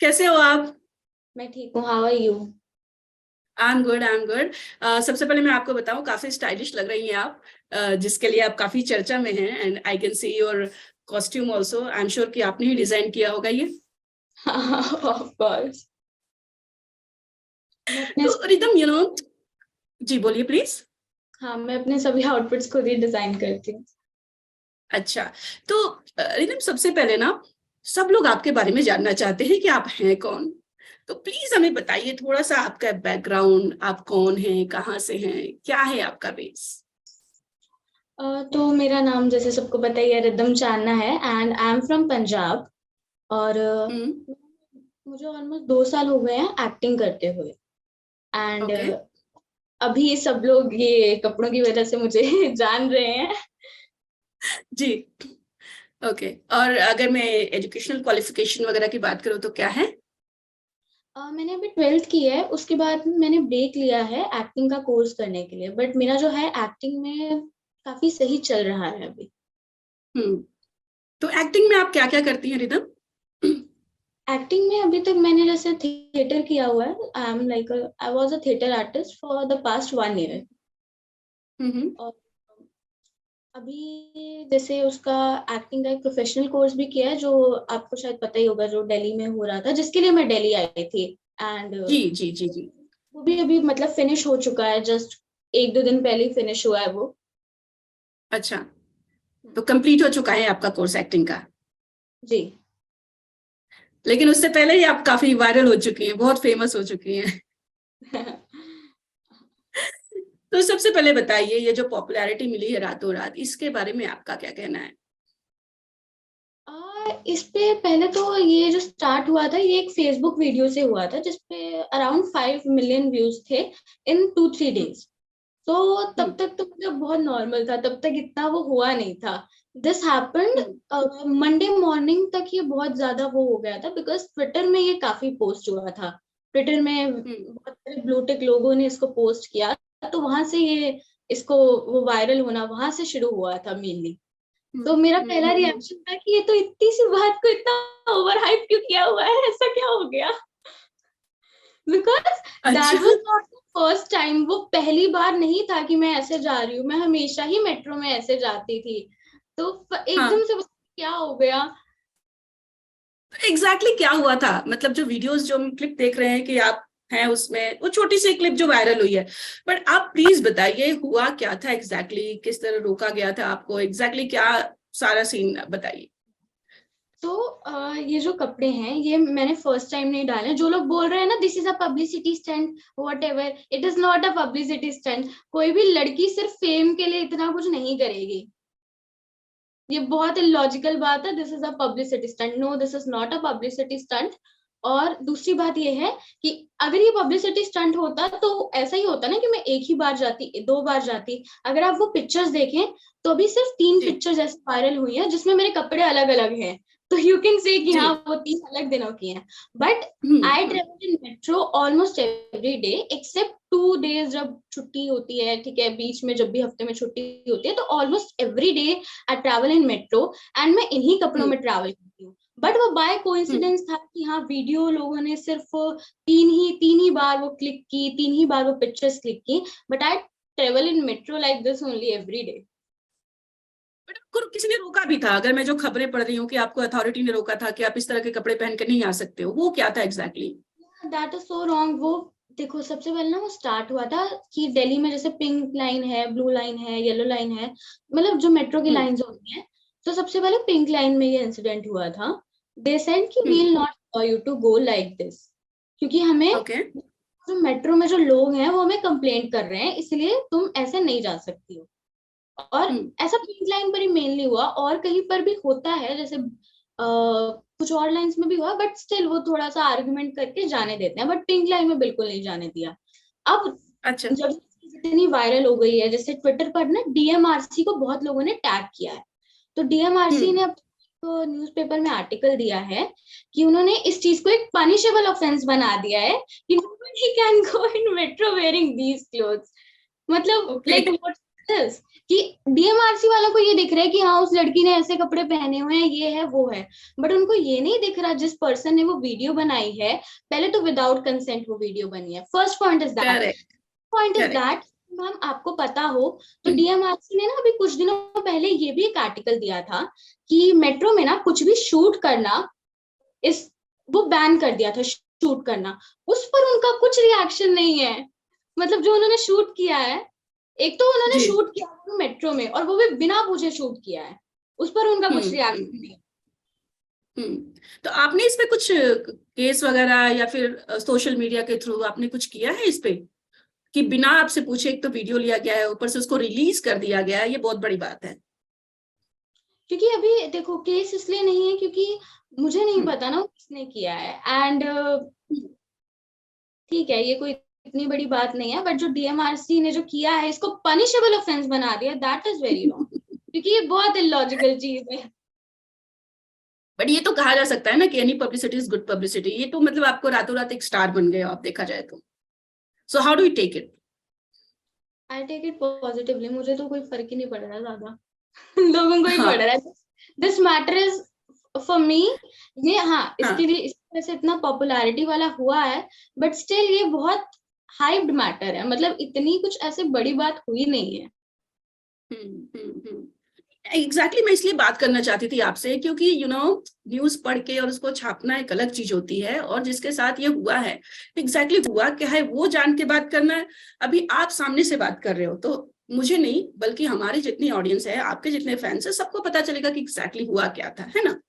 कैसे हो आप? मैं ठीक हूँ। How are you? I am good, I am good. सबसे पहले मैं आपको बताऊं, काफी स्टाइलिश लग रही हैं आप, जिसके लिए आप काफी चर्चा में हैं। And I can see your costume also. I am sure कि आपने ही डिजाइन किया होगा ये। Of course. मैं अपने तो रिदम, जी बोलिए प्लीज। हाँ, मैं अपने सभी आउटफिट्स खुद ही डिजाइन करती हूँ। अच्छा, तो रिदम, सबसे पहले ना, सब लोग आपके बारे में जानना चाहते हैं कि आप हैं कौन। तो प्लीज हमें बताइए थोड़ा सा आपका बैकग्राउंड, आप कौन हैं, कहाँ से हैं, क्या है आपका बेस। तो मेरा नाम जैसे सबको पता ही है, रिदम चांदना है and I am from Punjab. और हम्म। मुझे ऑलमोस्ट 2 साल हो गए हैं एक्टिंग करते हुए। And okay. अभी सब लोग ये कपड़ों की वजह से मुझे जान रहे हैं। जी। ओके। और अगर मैं एजुकेशनल क्वालिफिकेशन वगैरह की बात करूँ तो क्या है? मैंने अभी 12th की है, उसके बाद मैंने ब्रेक लिया है एक्टिंग का कोर्स करने के लिए, बट मेरा जो है एक्टिंग में काफी सही चल रहा है अभी। हम्म। तो एक्टिंग में आप क्या क्या करती हैं रिदम? एक्टिंग में अभी तक मैंने जैसे थिएटर किया हुआ है। I am like I was a theatre artist for the past 1 year. Hmm. और अभी जैसे उसका एक्टिंग का एक प्रोफेशनल कोर्स भी किया है, जो आपको शायद पता ही होगा, जो दिल्ली में हो रहा था, जिसके लिए मैं दिल्ली आई थी। एंड जी जी जी जी। वो भी अभी मतलब फिनिश हो चुका है, जस्ट 1-2 दिन पहले ही फिनिश हुआ है वो। अच्छा, तो कंप्लीट हो चुका है आपका कोर्स एक्टिंग का। जी। लेकिन उससे पहले ही आप काफी वायरल हो चुकी हैं, बहुत फेमस हो चुकी हैं। तो सबसे पहले बताइए, ये जो पॉपुलैरिटी मिली है रातों रात, इसके बारे में आपका क्या कहना है? इस पे पहले तो ये जो स्टार्ट हुआ था, ये एक फेसबुक वीडियो से हुआ था जिसपे अराउंड 5 मिलियन व्यूज थे इन 2-3 डेज। तो हम्म। तब तक तो मतलब बहुत नॉर्मल था, तब तक इतना वो हुआ नहीं था। This happened hmm. Monday morning तक, ये बहुत ज्यादा वो हो गया था बिकॉज ट्विटर में ये काफी पोस्ट हुआ था। ट्विटर में हम्म। बहुत सारे ब्लूटिक लोगों ने इसको पोस्ट किया, तो वहां से ये इसको वो वायरल होना वहां से शुरू हुआ था मेनली। हम्म। तो मेरा हम्म। पहला रिएक्शन था कि ये तो इतनी सी बात को इतना ओवर हाइप क्यों किया हुआ है, ऐसा क्या हो गया। बिकॉज अच्छा। That was not the first time, वो पहली बार नहीं था कि मैं ऐसे जा रही हूँ। मैं हमेशा ही मेट्रो में ऐसे जाती थी। तो हाँ, एकदम से क्या हो गया। एग्जैक्टली क्या हुआ था? मतलब जो वीडियोस, जो हम क्लिप देख रहे हैं कि आप हैं उसमें, वो छोटी सी क्लिप जो वायरल हुई है, बट आप प्लीज बताइए हुआ क्या था एग्जैक्टली, किस तरह रोका गया था आपको, एग्जैक्टली क्या सारा सीन बताइए। तो ये जो कपड़े हैं ये मैंने फर्स्ट टाइम नहीं डाले। जो लोग बोल रहे हैं ना this is a publicity stunt, what ever, it is not a publicity stunt. कोई भी लड़की सिर्फ फेम के लिए इतना कुछ नहीं करेगी। ये बहुत इलॉजिकल बात है। This is a publicity stunt, no this is not a publicity stunt. और दूसरी बात ये है कि अगर ये पब्लिसिटी स्टंट होता तो ऐसा ही होता ना कि मैं एक ही बार जाती, 2 बार जाती। अगर आप वो पिक्चर्स देखें तो अभी सिर्फ 3 पिक्चर्स ऐसे वायरल हुई हैं जिसमें मेरे कपड़े अलग अलग हैं। तो यू कैन से कि जी। हाँ वो 3 अलग दिनों की हैं। But I hmm. Travel in metro almost every day except 2 days जब छुट्टी होती है, ठीक है, बीच में जब भी हफ्ते में छुट्टी होती है, तो almost every day I travel in metro. And मैं इन्हीं कपड़ों हम्म। में ट्रैवल करती हूँ। बट वो बाय हम्म। कोइंसिडेंस था कि हाँ वीडियो लोगों ने सिर्फ 3 ही बार वो क्लिक की, 3 ही बार वो पिक्चर्स क्लिक की। But I travel in metro like this only every day. But आपको किसी ने रोका भी था? अगर मैं जो खबरें पढ़ रही हूँ कि आपको अथॉरिटी ने रोका था कि आप इस तरह के कपड़े पहन कर नहीं आ सकते हो, वो क्या था exactly? That is so wrong. वो देखो, सबसे पहले ना वो स्टार्ट हुआ था कि दिल्ली में जैसे पिंक लाइन है, ब्लू लाइन है, येलो लाइन है, मतलब जो मेट्रो की हम्म। लाइंस होती हैं। तो सबसे पहले पिंक लाइन में ये इंसिडेंट हुआ था। दे सेड कि we hmm. Will not allow you to go like this, क्योंकि हमें ओके। जो मेट्रो में जो लोग हैं वो हमें कंप्लेंट कर रहे हैं, इसलिए तुम ऐसे नहीं जा सकती हो। और हम्म। ऐसा पिंक लाइन पर ही मेनली हुआ, और कहीं पर भी होता है जैसे कुछ और लाइंस में भी हुआ, बट स्टिल वो थोड़ा सा आर्गुमेंट करके जाने देते हैं, बट पिंक लाइन में बिल्कुल नहीं जाने दिया। अब अच्छा। जब इतनी वायरल हो गई है, जैसे ट्विटर पर ना डीएमआरसी को बहुत लोगों ने टैग किया है। तो डीएमआरसी हम्म। ने अब तो न्यूज़पेपर में आर्टिकल दिया है कि उन्होंने इस चीज को एक पनिशेबल ऑफेंस बना दिया है कि nobody can go in metro wearing these clothes। मतलब ओके। Like what this. कि डीएमआरसी वालों को ये दिख रहा है कि हाँ उस लड़की ने ऐसे कपड़े पहने हुए हैं, ये है वो है, बट उनको ये नहीं दिख रहा जिस पर्सन ने वो वीडियो बनाई है, पहले तो विदाउट कंसेंट वो वीडियो बनी है। First point is that. Correct. Point is correct. That ma'am, आपको पता हो तो डीएमआरसी ने ना अभी कुछ दिनों पहले ये भी एक आर्टिकल दिया था कि मेट्रो में ना कुछ भी शूट करना इस वो बैन कर दिया था, शूट करना। उस पर उनका कुछ रिएक्शन नहीं है। मतलब जो उन्होंने शूट किया है, एक तो उन्होंने जी। शूट किया मेट्रो में और वो भी बिना पूछे शूट किया है, उस पर उनका कुछ रिएक्शन नहीं है। तो आपने इस पे कुछ केस वगैरह या फिर सोशल मीडिया के थ्रू आपने कुछ किया है इस पे कि बिना आपसे पूछे एक तो वीडियो लिया गया है, ऊपर से उसको रिलीज कर दिया गया है, ये बहुत बड़ी बात है। क्योंकि अभी देखो केस इसलिए नहीं है क्योंकि मुझे नहीं पता ना किसने किया है, एंड ठीक है ये कोई इतनी बड़ी बात नहीं है, बट जो डीएमआरसी ने जो किया है इसको पनिशेबल ऑफेंस बना दिया, दैट इज वेरी रॉन्ग, क्योंकि ये बहुत इलॉजिकल चीज है। बट ये तो कहा जा सकता है ना कि any publicity is good publicity. ये तो मतलब आपको रातों रात एक स्टार बन गए आप, देखा जाए तो। So how do you take it? I take it positively, मुझे तो कोई फर्क ही नहीं पड़ रहा ज्यादा। लोगों को ही पड़ रहा है। This matter is for me. ये हाँ इसके लिए इस तरह से इतना पॉपुलैरिटी वाला हुआ है, बट स्टिल ये बहुत हाइप्ड मैटर है, मतलब इतनी कुछ ऐसे बड़ी बात हुई नहीं है। एग्जैक्टली मैं इसलिए बात करना चाहती थी आपसे क्योंकि न्यूज पढ़ के और उसको छापना एक अलग चीज होती है, और जिसके साथ ये हुआ है एग्जैक्टली हुआ क्या है वो जान के बात करना है। अभी आप सामने से बात कर रहे हो तो मुझे नहीं बल्कि हमारी जितनी ऑडियंस है, आपके जितने फैंस है, सबको पता चलेगा कि एग्जैक्टली हुआ क्या था, है ना?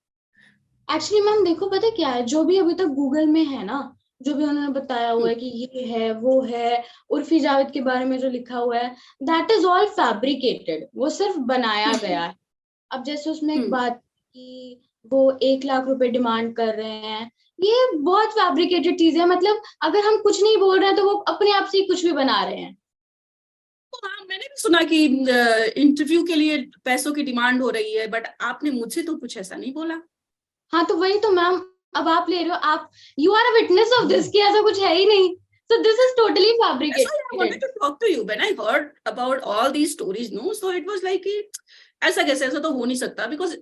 एक्चुअली मैम देखो पता क्या है, जो भी अभी तक गूगल में है ना, जो भी उन्होंने बताया हुआ है कि ये है वो है, उर्फी जावेद के बारे में जो लिखा हुआ है, दैट इज ऑल फैब्रिकेटेड, वो सिर्फ बनाया गया है। अब जैसे उसमें एक बात कि वो 1 लाख रुपए डिमांड कर रहे हैं, ये बहुत फैब्रिकेटेड चीज है। मतलब अगर हम कुछ नहीं बोल रहे हैं तो वो अपने आप से ही कुछ भी बना रहे हैं। हाँ, मैंने भी सुना कि इंटरव्यू के लिए पैसों की डिमांड हो रही है, बट आपने मुझसे तो कुछ ऐसा नहीं बोला। हाँ तो वही तो मैम, अब आप ले रहे हो, आप you are a witness of this कि ऐसा कुछ है ही नहीं, so this is totally That's why I wanted fabricated. to talk to you when I heard about all these stories, no? So it was like कि ऐसा कैसे, ऐसा तो हो नहीं सकता, because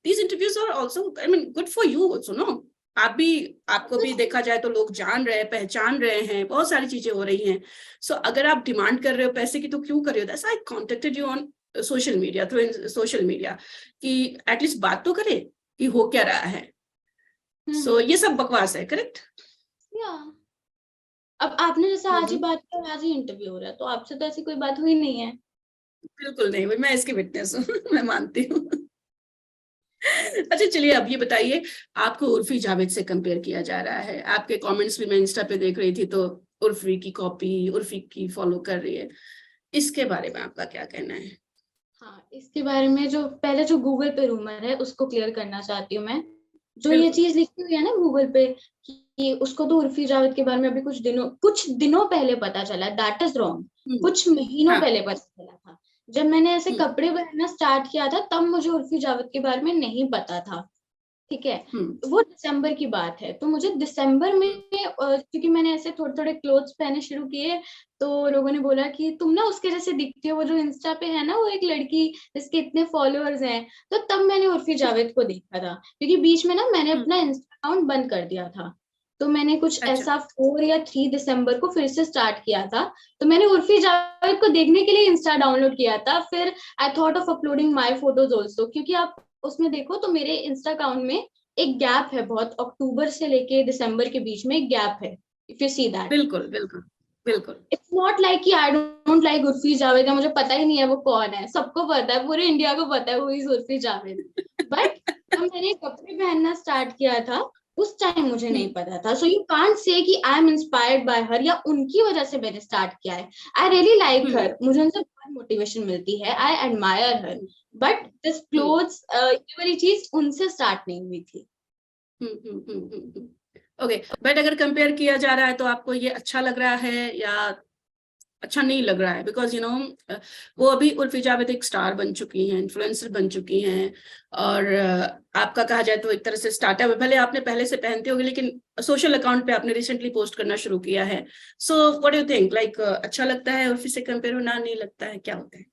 these interviews are also, I mean, good for you also, no? आप भी, आपको भी देखा जाए तो लोग जान रहे हैं, पहचान रहे हैं, बहुत सारी चीजें हो रही हैं। सो अगर आप डिमांड कर रहे हो पैसे की तो क्यों कर रहे हो? That's why I contacted you on social media, through social media, कि एटलीस्ट बात तो करे कि हो क्या रहा है। सो ये सब बकवास है, करेक्ट? Yeah. अब आपने जैसे आज ही बात किया, आज ही इंटरव्यू हो रहा है, तो आपसे तो ऐसी कोई बात हुई नहीं है। बिल्कुल नहीं, मैं इसकी विटनेस हूँ। मैं मानती हूँ। अच्छा चलिए, अब ये बताइए, आपको उर्फी जावेद से कंपेयर किया जा रहा है, आपके कमेंट्स भी मैं इंस्टा पे देख रही थी, तो उर्फी की कॉपी, उर्फी की फॉलो कर रही है, इसके बारे में आपका क्या कहना है? हाँ इसके बारे में जो पहले जो गूगल पे रूमर है उसको क्लियर करना चाहती हूँ मैं। जो ये चीज लिखी हुई है ना गूगल पे कि उसको तो उर्फी जावेद के बारे में अभी कुछ दिनों पहले पता चला, दैट इज रॉन्ग। कुछ महीनों पहले पता चला था। जब मैंने ऐसे कपड़े पहनना स्टार्ट किया था तब मुझे उर्फी जावेद के बारे में नहीं पता था, ठीक है। वो दिसंबर की बात है, तो मुझे दिसंबर में क्योंकि मैंने ऐसे थोड़े थोड़े क्लोथ्स पहने शुरू किए, तो लोगों ने बोला कि तुम ना उसके जैसे दिखती हो, वो जो इंस्टा पे है ना वो एक लड़की जिसके इतने फॉलोअर्स हैं। तो तब मैंने उर्फी जावेद को देखा था, क्योंकि बीच में ना मैंने अपना इंस्टा अकाउंट बंद कर दिया था, तो मैंने कुछ ऐसा 4 या 3 दिसंबर को फिर से स्टार्ट किया था। तो मैंने उर्फी जावेद को देखने के लिए इंस्टा डाउनलोड किया था। फिर I thought of uploading my photos also, क्योंकि आप उसमें देखो तो मेरे इंस्टा अकाउंट में एक गैप है, बहुत अक्टूबर से लेके दिसंबर के बीच में एक गैप है, इफ यू सी दैट। बिल्कुल बिल्कुल बिल्कुल। इट्स नॉट लाइक कि I don't like Urfi Javed, मुझे पता ही नहीं है वो कौन है, सबको पता है, पूरे इंडिया को पता है वो इज उर्फी जावेद। बट जब मैंने कपड़े पहनना स्टार्ट किया था उस टाइम मुझे नहीं पता था। सो यू कांट से कि आई एम इंस्पायर्ड बाय हर या उनकी वजह से मैंने स्टार्ट किया है। आई रियली लाइक हर, मुझे उनसे बहुत मोटिवेशन मिलती है, I admire her, but this clothes ये वाली चीज उनसे स्टार्ट नहीं हुई थी। ओके, बट अगर कंपेयर किया जा रहा है तो आपको ये अच्छा लग रहा है या अच्छा नहीं लग रहा है? बिकॉज वो अभी उर्फी जावेद एक स्टार बन चुकी हैं, इन्फ्लुएंसर बन चुकी हैं, और आपका कहा जाए तो एक तरह से स्टार्टअप है। भले आपने पहले से पहनते होगे लेकिन सोशल अकाउंट पे आपने रिसेंटली पोस्ट करना शुरू किया है। So what do you think, like अच्छा लगता है उर्फी से कंपेयर होना, नहीं लगता है, क्या होता है?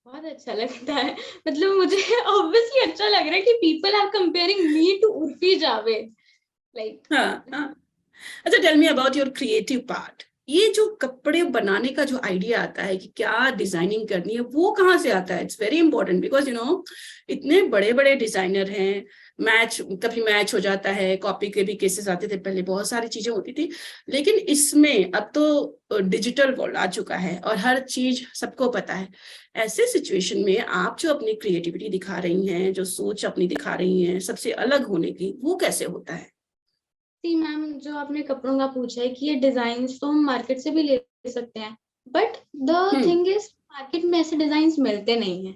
बहुत अच्छा लगता है, मतलब मुझे ऑब्वियसली अच्छा लग रहा है कि people are comparing me to Urfi Javed, like. हाँ हाँ। अच्छा, tell me about your creative part. ये जो कपड़े बनाने का जो आइडिया आता है कि क्या डिजाइनिंग करनी है, वो कहाँ से आता है? इट्स वेरी इंपॉर्टेंट बिकॉज इतने बड़े बड़े डिजाइनर हैं, मैच कभी मैच हो जाता है, कॉपी के भी केसेस आते थे, पहले बहुत सारी चीजें होती थी, लेकिन इसमें अब तो डिजिटल वर्ल्ड आ चुका है और हर चीज सबको पता है। ऐसे सिचुएशन में आप जो अपनी क्रिएटिविटी दिखा रही हैं, जो सोच अपनी दिखा रही हैं सबसे अलग होने की, वो कैसे होता है? सी मैम, जो आपने कपड़ों का पूछा है कि ये डिजाइन तो हम मार्केट से भी ले सकते हैं, but the hmm, thing is market में ऐसे डिजाइन मिलते नहीं है।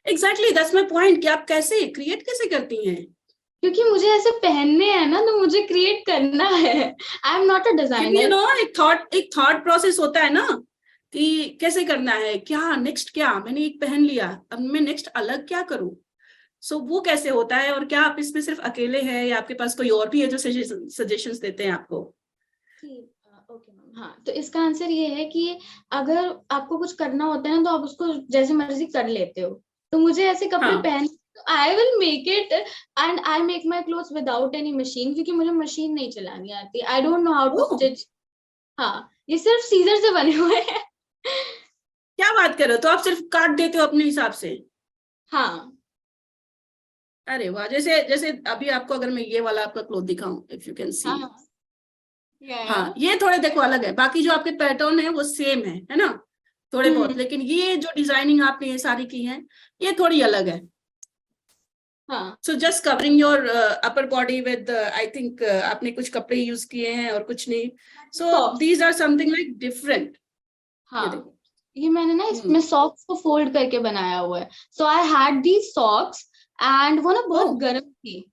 एग्जैक्टली दैट्स माय पॉइंट कि आप कैसे क्रिएट कैसे करती हैं? क्योंकि मुझे ऐसे पहनने हैं ना, तो मुझे क्रिएट करना है। आई एम नॉट अ क्योंकि डिजाइनर। एक थॉट प्रोसेस होता है ना कि कैसे करना है, क्या नेक्स्ट, क्या मैंने एक पहन लिया, अब मैं नेक्स्ट अलग क्या करूं। सो वो कैसे होता है, और क्या आप इसमें सिर्फ अकेले हैं या आपके पास कोई और भी है जो सजेशंस देते हैं आपको? ओके मैम, हाँ, तो इसका आंसर ये है कि अगर आपको कुछ करना होता है ना, तो आप उसको जैसे मर्जी कर लेते हो। तो मुझे ऐसे कपड़े हाँ। पहन, I will make it, and I make my clothes without any machine, क्योंकि मुझे मशीन नहीं चलानी आती, I don't know how to oh, stitch. हाँ, ये सिर्फ सीजर से बने हुए हैं। क्या बात कर रहे हो, तो आप सिर्फ काट देते हो अपने हिसाब से? हाँ अरे वाह, जैसे जैसे अभी आपको अगर मैं ये वाला आपका क्लोथ दिखाऊं, इफ यू कैन सी। हाँ हाँ, हाँ, ये थोड़े देखो अलग है, बाकी जो आपके पैटर्न है वो सेम है ना, थोड़े बहुत, हम्म, लेकिन ये जो डिजाइनिंग आपने ये सारी की है, ये थोड़ी अलग है। हाँ, so just covering your upper body with, I think आपने कुछ कपड़े यूज किए हैं और कुछ नहीं। So socks, these are something like different. ये हाँ, देखो। ये मैंने ना इसमें हम्म। सॉक्स को फोल्ड करके बनाया हुआ है। So I had the socks, and वो ना ओ। बहुत गर्म थी।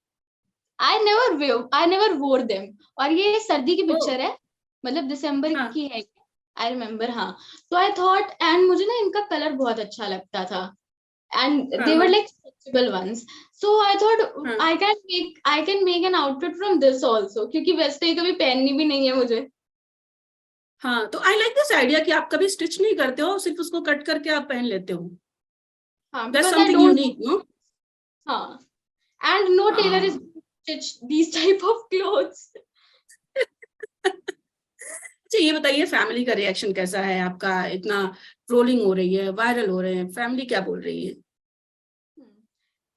I never wore them. और ये सर्दी की ओ। पिक्चर है, मतलब दिसंबर हाँ की है। आई रिमेम्बर, हाँ। तो आई थॉट, एंड मुझे ना इनका कलर बहुत अच्छा लगता था, एंड हाँ दे वर हाँ like stretchable ones. So I thought हाँ I can make an outfit from this also, क्योंकि वैसे तो ये कभी पहननी भी नहीं है मुझे। हाँ। तो आई लाइक दिस आइडिया कि आप कभी स्टिच नहीं करते हो, सिर्फ उसको कट करके आप पहन लेते हो। हाँ, that's because I something don't. Unique, no? हाँ, एंड नो टेलर इज हाँ। Stitch these type of clothes. अच्छा, ये बताइए फैमिली का रिएक्शन कैसा है आपका? इतना ट्रोलिंग हो रही है, वायरल हो रहे हैं, फैमिली क्या बोल रही है?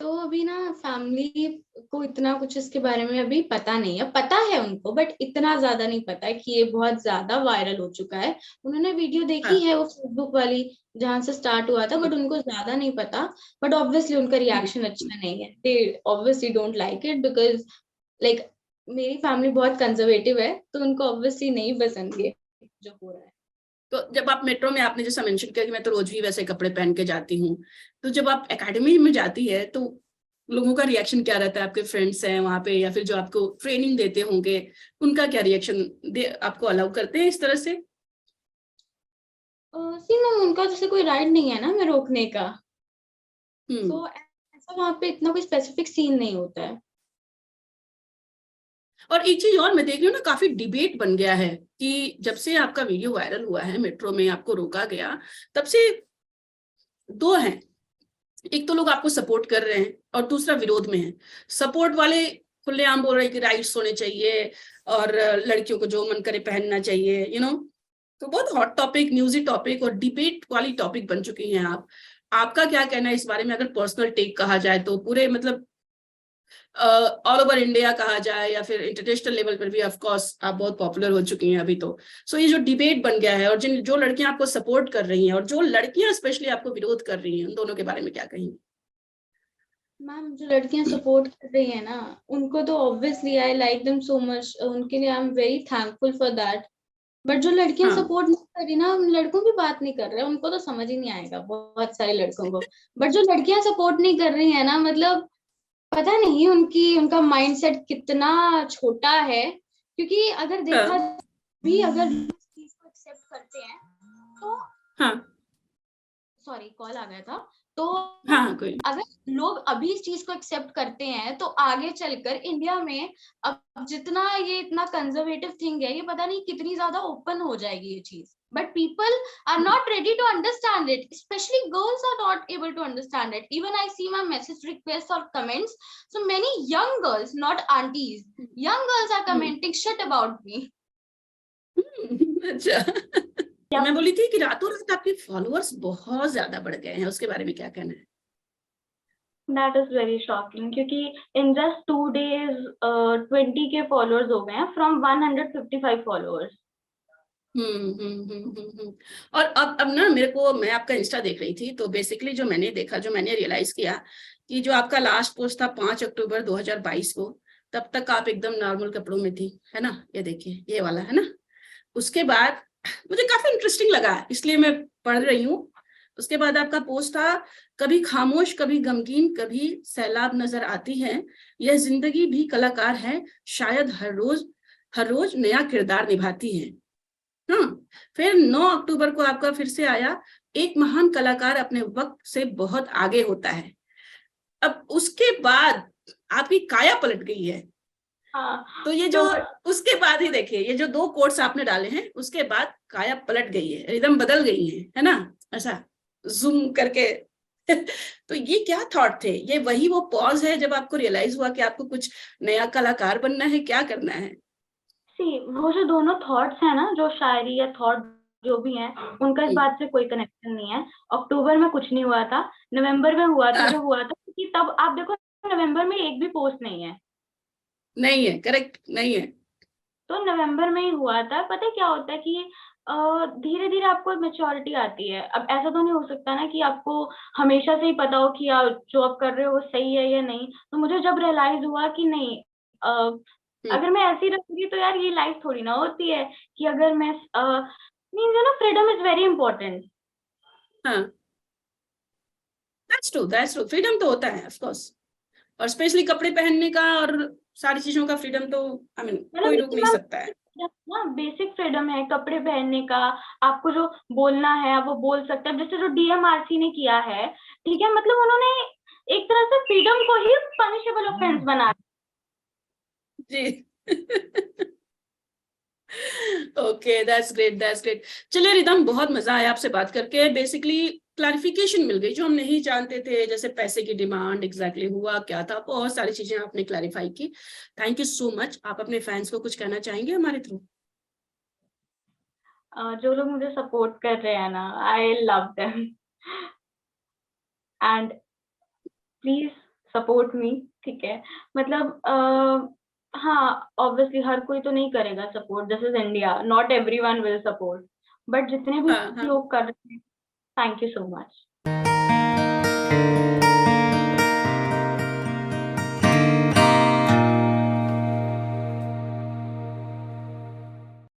तो अभी ना फैमिली को इतना कुछ इसके बारे में अभी पता नहीं है, पता है उनको, बट इतना ज्यादा नहीं पता है कि ये बहुत ज्यादा वायरल हो चुका है। उन्होंने वीडियो देखी हाँ। है वो फेसबुक वाली, जहां से स्टार्ट हुआ था, हम्म, बट उनको ज्यादा नहीं पता। बट ऑब्वियसली उनका हम्म। रिएक्शन अच्छा नहीं है, दे obviously don't like it, because like मेरी फैमिली बहुत कंजर्वेटिव है, तो उनको ऑब्वियसली नहीं पसंद ये जो हो रहा है। तो जब आप मेट्रो में, आपने जैसा मेंशन किया कि मैं तो रोज भी वैसे कपड़े पहन के जाती हूँ, तो जब आप एकेडमी में जाती है तो लोगों का रिएक्शन क्या रहता है? आपके फ्रेंड्स हैं वहां पे या फिर जो आपको ट्रेनिंग देते होंगे, उनका क्या रिएक्शन? दे आपको अलाउ करते हैं इस तरह से? सी मैम, उनका जैसे कोई राइट नहीं है ना मैं रोकने का। हम्म। सो ऐसा वहां पे इतना कोई स्पेसिफिक सीन नहीं होता है। और एक चीज और मैं देख रही हूँ ना, काफी डिबेट बन गया है कि जब से आपका वीडियो वायरल हुआ है, मेट्रो में आपको रोका गया, तब से दो हैं। एक तो लोग आपको सपोर्ट कर रहे हैं और दूसरा विरोध में है। सपोर्ट वाले खुलेआम बोल रहे हैं कि राइट्स होने चाहिए और लड़कियों को जो मन करे पहनना चाहिए, तो बहुत हॉट टॉपिक, न्यूजी टॉपिक और डिबेट वाली टॉपिक बन चुकी हैं आप। आपका क्या कहना है इस बारे में, अगर पर्सनल टेक कहा जाए तो? पूरे मतलब ऑल ओवर इंडिया कहा जाए या फिर इंटरनेशनल लेवल पर भी ऑफ कोर्स आप बहुत पॉपुलर हो चुकी हैं अभी तो। सो ये जो डिबेट बन गया है, और जिन जो लड़कियां आपको सपोर्ट कर रही हैं और जो लड़कियां स्पेशली आपको विरोध कर रही हैं, उन दोनों के बारे में क्या कहेंगे? मैम, जो लड़कियां सपोर्ट कर रही है ना, उनको तो obviously I like them so much, उनके लिए I am very thankful for that. But जो लड़कियां हाँ सपोर्ट नहीं कर रही ना, उन लड़कों की बात नहीं कर रहे, उनको तो समझ ही नहीं आएगा बहुत सारे लड़कों को। बट जो लड़कियां सपोर्ट नहीं कर रही है ना, मतलब पता नहीं उनका माइंडसेट कितना छोटा है। क्योंकि अगर देखा हाँ भी, अगर इस चीज को एक्सेप्ट करते हैं तो, हाँ सॉरी कॉल आ गया था। तो हाँ कोई अगर लोग अभी इस चीज को एक्सेप्ट करते हैं तो आगे चलकर इंडिया में अब जितना ये इतना कंजर्वेटिव थिंग है, ये पता नहीं कितनी ज्यादा ओपन हो जाएगी ये चीज. But people are not ready to understand it, specially girls are not able to understand it. Even I see my message request और comments, so many young girls, not aunties, young girls are commenting shit about me. अच्छा मैं बोली थी कि रातों रात आपके followers बहुत ज्यादा बढ़ गए हैं, उसके बारे में क्या कहना है? That is very shocking क्योंकि in just 2 days 20K followers हो गए हैं from 155 followers. और अब ना मेरे को, मैं आपका इंस्टा देख रही थी तो बेसिकली जो मैंने देखा, जो मैंने रियलाइज किया कि जो आपका लास्ट पोस्ट था 5 अक्टूबर 2022 को, तब तक आप एकदम नॉर्मल कपड़ों में थी, है ना? ये देखिए, ये वाला है ना। उसके बाद मुझे काफी इंटरेस्टिंग लगा, इसलिए मैं पढ़ रही हूँ। उसके बाद आपका पोस्ट था, कभी खामोश कभी गमगीन कभी सैलाब नजर आती है, यह जिंदगी भी कलाकार है, शायद हर रोज नया किरदार निभाती है। हाँ, फिर 9 अक्टूबर को आपका फिर से आया, एक महान कलाकार अपने वक्त से बहुत आगे होता है। अब उसके बाद आपकी काया पलट गई है। तो ये जो उसके बाद ही देखिए, ये जो 2 कोट्स आपने डाले हैं, उसके बाद काया पलट गई है, रिदम बदल गई है ना? ऐसा जूम करके तो ये क्या थॉट थे? ये वही वो पॉज है जब आपको रियलाइज हुआ कि आपको कुछ नया कलाकार बनना है, क्या करना है? वो जो दोनों थॉट्स हैं ना, जो शायरी या थॉट जो भी हैं, उनका इस बात से कोई कनेक्शन नहीं है। अक्टूबर में कुछ नहीं हुआ था, नवंबर में हुआ था जो हुआ था, क्योंकि तब आप देखो नवंबर में एक भी पोस्ट नहीं है। नहीं है, करेक्ट नहीं है। तो नवंबर में ही हुआ था। पता है क्या होता है कि धीरे धीरे आपको मेच्योरिटी आती है। अब ऐसा तो नहीं हो सकता ना कि आपको हमेशा से ही पता हो कि जो आप कर रहे हो वो सही है या नहीं। तो मुझे जब रियलाइज हुआ कि नहीं, अगर मैं ऐसी रहूंगी तो यार ये लाइफ थोड़ी ना होती है कि अगर मैं means you know freedom is very important. हाँ, दैट्स ट्रू, फ्रीडम तो होता है ऑफ कोर्स, और स्पेशली कपड़े पहनने का और सारी चीजों का फ्रीडम तो आई मीन कोई रोक नहीं सकता है ना। बेसिक फ्रीडम है कपड़े पहनने का, आपको जो बोलना है आप वो बोल सकते हैं। जैसे जो डीएमआरसी ने किया है, ठीक है, मतलब उन्होंने एक तरह से फ्रीडम को ही पनिशेबल ऑफेंस बना जी। Okay, that's great. चलिए रिदम, बहुत मजा आया आपसे बात करके। बेसिकली क्लैरिफिकेशन मिल गई जो हम नहीं जानते थे, जैसे पैसे की डिमांड एग्जैक्टली हुआ क्या था, बहुत सारी चीजें आपने क्लैरिफाई की। Thank you so much. आप अपने फैंस को कुछ कहना चाहेंगे हमारे थ्रू? जो लोग मुझे सपोर्ट कर रहे हैं ना, I love them and please support me, ठीक है। मतलब हाँ, ऑब्वियसली हर कोई तो नहीं करेगा support, this is India, not everyone will support, but जितने भी लोग कर रहे हैं, थैंक यू सो मच।